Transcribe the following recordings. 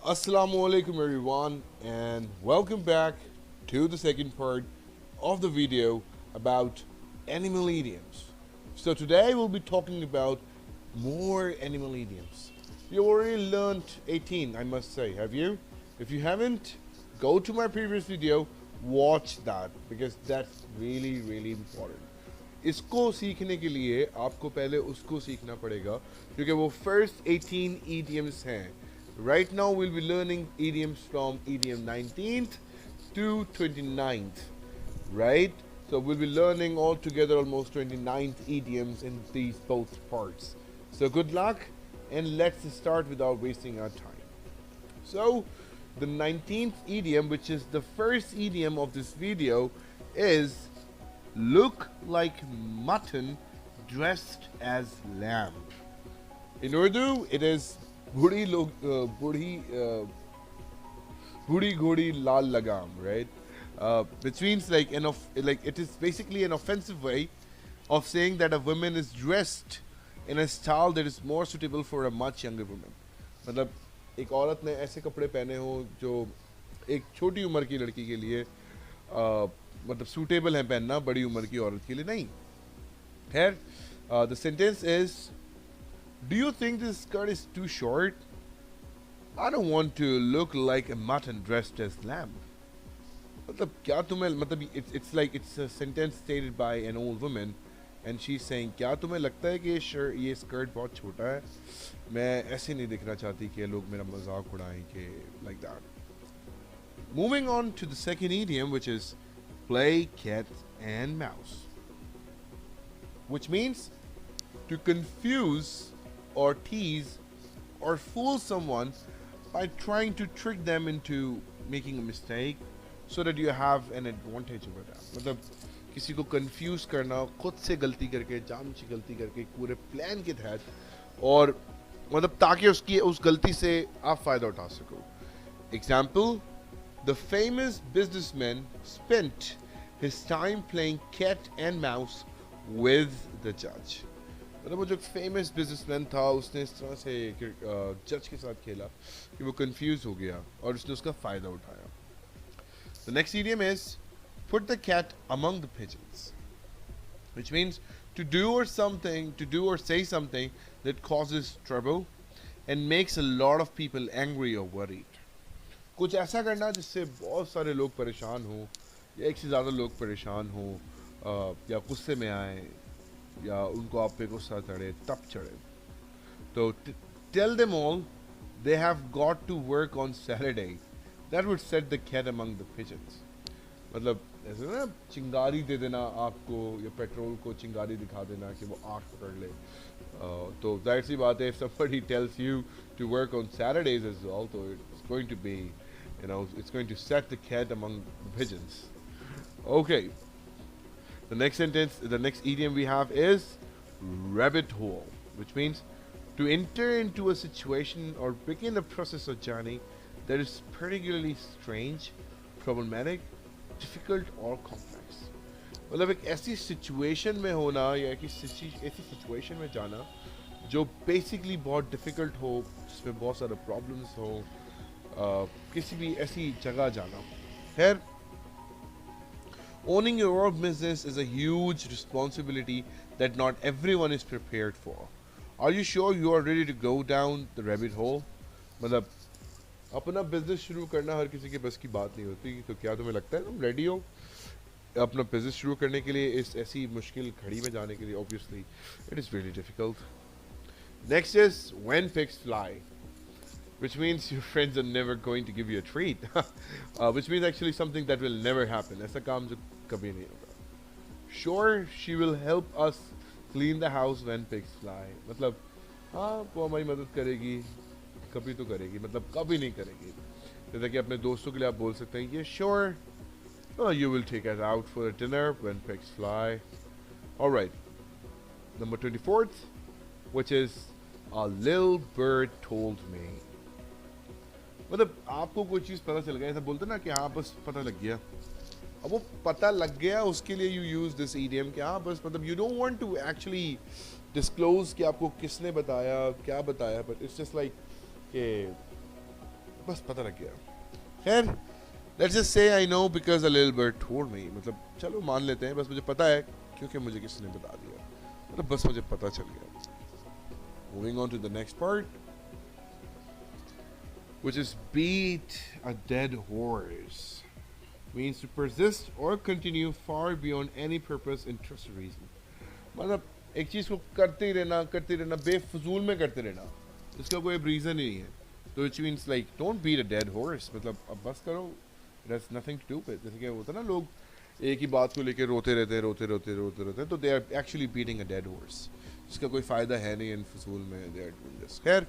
Assalamu alaikum everyone, and welcome back to the second part of the video about animal idioms. So today we'll be talking about more animal idioms. You already learned 18, I must say, have you? If you haven't, go to my previous video, watch that because that's really important. इसको सीखने के लिए आपको पहले उसको सीखना पड़ेगा क्योंकि वो first 18 idioms हैं. Right now we'll be learning idioms from idiom 19th to 29th, right? So we'll be learning all together almost 29th idioms in these both parts. So good luck, and let's start without wasting our time. So the 19th idiom, which is the first idiom of this video, is look like mutton dressed as lamb. In Urdu, it is budi ghodi lal lagam, right? Which means like it is basically an offensive way of saying that a woman is dressed in a style that is more suitable for a much younger woman. मतलब एक औरत ने ऐसे कपड़े पहने हो जो एक छोटी उम्र की लड़की के लिए मतलब suitable है पहनना, बड़ी उम्र की औरत के लिए नहीं. Here, the sentence is, do you think this skirt is too short? I don't want to look like a mutton dressed as lamb. मतलब क्या तुम्हें मतलब it's like it's a sentence stated by an old woman and she's saying क्या तुम्हें लगता है कि ये skirt बहुत छोटा है? मैं ऐसे नहीं दिखना चाहती कि लोग मेरा मजाक उड़ाएं कि like that. Moving on to the second idiom, which is play cat and mouse, which means to confuse or tease or fool someone by trying to trick them into making a mistake so that you have an advantage over them. मतलब किसी को confuse करना खुद से गलती करके जानबूझ के गलती करके पूरे प्लान के तहत और मतलब ताकि उसकी उस गलती से आप फायदा उठा सको. Example, the famous businessman spent his time playing cat and mouse with the judge. मतलब वो जो फेमस बिजनेसमैन था उसने इस तरह से जज के साथ खेला कि वो कंफ्यूज हो गया और उसने उसका फ़ायदा उठाया. The next idiom is put the cat among the pigeons, which means to do or say something that causes trouble and makes a lot of people angry or worried. कुछ ऐसा करना जिससे बहुत सारे लोग परेशान हों या एक से ज़्यादा लोग परेशान हों या गुस्से में आए या उनको आप पे गुस्सा चढ़े तब चढ़े. तो tell them all they have got to work on Saturday. That would set the cat among the pigeons. मतलब ऐसे ना चिंगारी दे देना आग को या पेट्रोल को चिंगारी दिखा देना कि वो आग पकड़ ले. तो जाहिर सी बात है if somebody tells you to work on Saturdays as well, so it's going to be, it's going to set the cat among the pigeons. Okay. The next idiom we have is rabbit hole, which means to enter into a situation or begin a process or journey that is particularly strange, problematic, difficult or complex. मतलब एक ऐसी situation में होना या ऐसी situation में जाना जो बेसिकली बहुत डिफ़िकल्ट हो, जिसमें बहुत सारे प्रॉब्लम्स हो, किसी भी ऐसी जगह जाना. खैर, owning your own business is a huge responsibility that not everyone is prepared for. Are you sure you are ready to go down the rabbit hole? मतलब अपना बिजनेस शुरू करना हर किसी के बस की बात नहीं होती. तो क्या तुम्हें लगता है तुम रेडी हो अपना बिजनेस शुरू करने के लिए इस ऐसी मुश्किल घड़ी में जाने के लिए? Obviously, it is really difficult. Next is when pigs fly, which means your friends are never going to give you a treat. Which means actually something that will never happen. ऐसा काम जो कभी नहीं होगा. Sure, she will help us clean the house when pigs fly. मतलब हाँ वो हमारी मदद करेगी, कभी तो करेगी, मतलब कभी नहीं करेगी. जैसा कि अपने दोस्तों के लिए आप बोल सकते हैं कि sure, you will take us out for a dinner when pigs fly. All right. Number 24th, which is a little bird told me. मतलब आपको कोई चीज़ पता चल गया, ऐसा बोलते ना कि हाँ बस पता लग गया. अब वो पता लग गया उसके लिए you use this idiom कि हाँ बस मतलब you don't want to actually disclose कि आपको किसने बताया क्या बताया, but it's just like कि बस पता लग गया. खैर, let's just say I know because a little bird told me. मतलब चलो मान लेते हैं, बस मुझे पता है क्योंकि मुझे किसी ने बता दिया. मतलब बस मुझे पता चल गया. Moving on to the next part, which is beat a dead horse. Means to persist or continue far beyond any purpose, interest, or reason. मतलब एक चीज़ को करते रहना बेफजूल में करते रहना, इसका कोई रीज़न ही नहीं है. तो which means like don't beat a dead horse. मतलब अब बस करो. It has nothing to do with. जैसे क्या होता है ना, लोग एक ही बात को लेकर रोते रहते हैं, तो they are actually beating a dead horse. जिसका कोई फ़ायदा है नहीं, इन फजूल में they are doing this. खैर,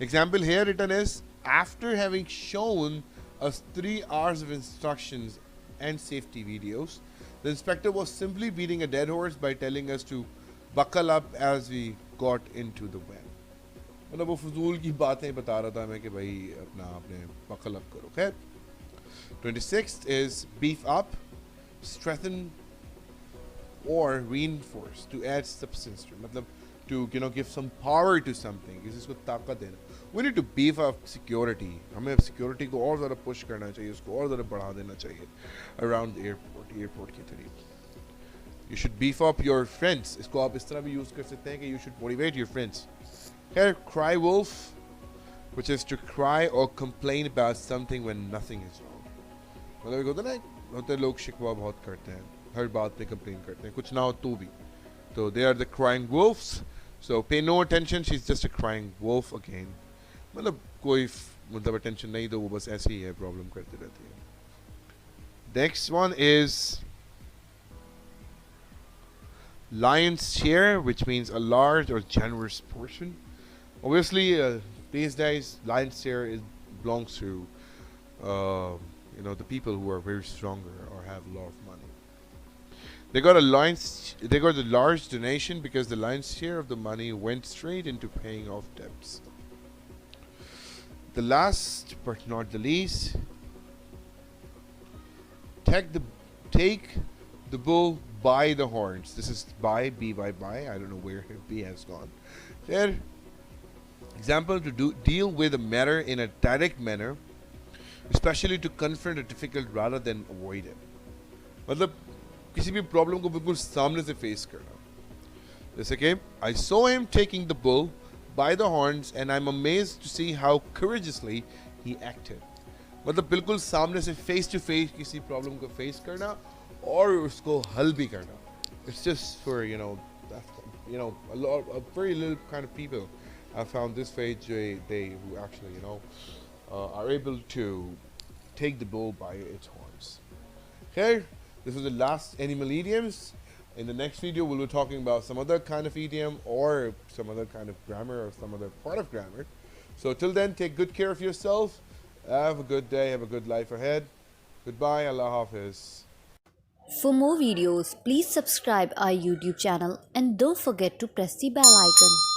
example here written is, after having shown us 3 hours of instructions and safety videos, the inspector was simply beating a dead horse by telling us to buckle up as we got into the van. मतलब वो फजूल की बातें बता रहा था हमें कि भाई अपना आपने buckle up करो. खैर, 26th is beef up, strengthen or reinforce, to add substance to. मतलब to give some power to something, किसी को ताकत देना. We need to beef up security. हमें security को और ज़्यादा push करना चाहिए, उसको और ज़्यादा बढ़ा देना चाहिए around the airport के तरीके. You should beef up your friends. इसको आप इस तरह भी use कर सकते हैं कि you should motivate your friends. Here, cry wolf, which is to cry or complain about something when nothing is wrong. मतलब एक होता है ना, होते लोग शिकवा बहुत करते हैं, हर बात पे कंप्लेन करते हैं, कुछ ना हो तो भी. So they are the crying wolves. So pay no attention. She's just a crying wolf again. मतलब कोई मतलब attention नहीं दो, वो बस ऐसे ही है, प्रॉब्लम करती रहती है. Next one is lion's share, which means a large or generous portion. Obviously, these days, lion's share belongs to the people who are very stronger or have a lot of money. They got a large donation because the lion's share of the money went straight into paying off debts. The last but not the least, take the bull by the horns. This is by, B by. I don't know where B has gone. There, example, to deal with a matter in a direct manner, especially to confront a difficult rather than avoid it. मतलब किसी भी problem को बिल्कुल सामने से face करना. जैसे कि I saw him taking the bull by the horns and I'm amazed to see how courageously he acted. मतलब बिल्कुल सामने से face to face किसी प्रॉब्लम को फेस करना और उसको हल भी करना. It's just for a very little kind of people. I found this page they who actually are able to take the bull by its horns. Okay, this is the last animal idioms. In the next video, we'll be talking about some other kind of idiom or some other kind of grammar or some other part of grammar. So till then, take good care of yourself. Have a good day. Have a good life ahead. Goodbye. Allah Hafiz. For more videos, please subscribe our YouTube channel and don't forget to press the bell icon.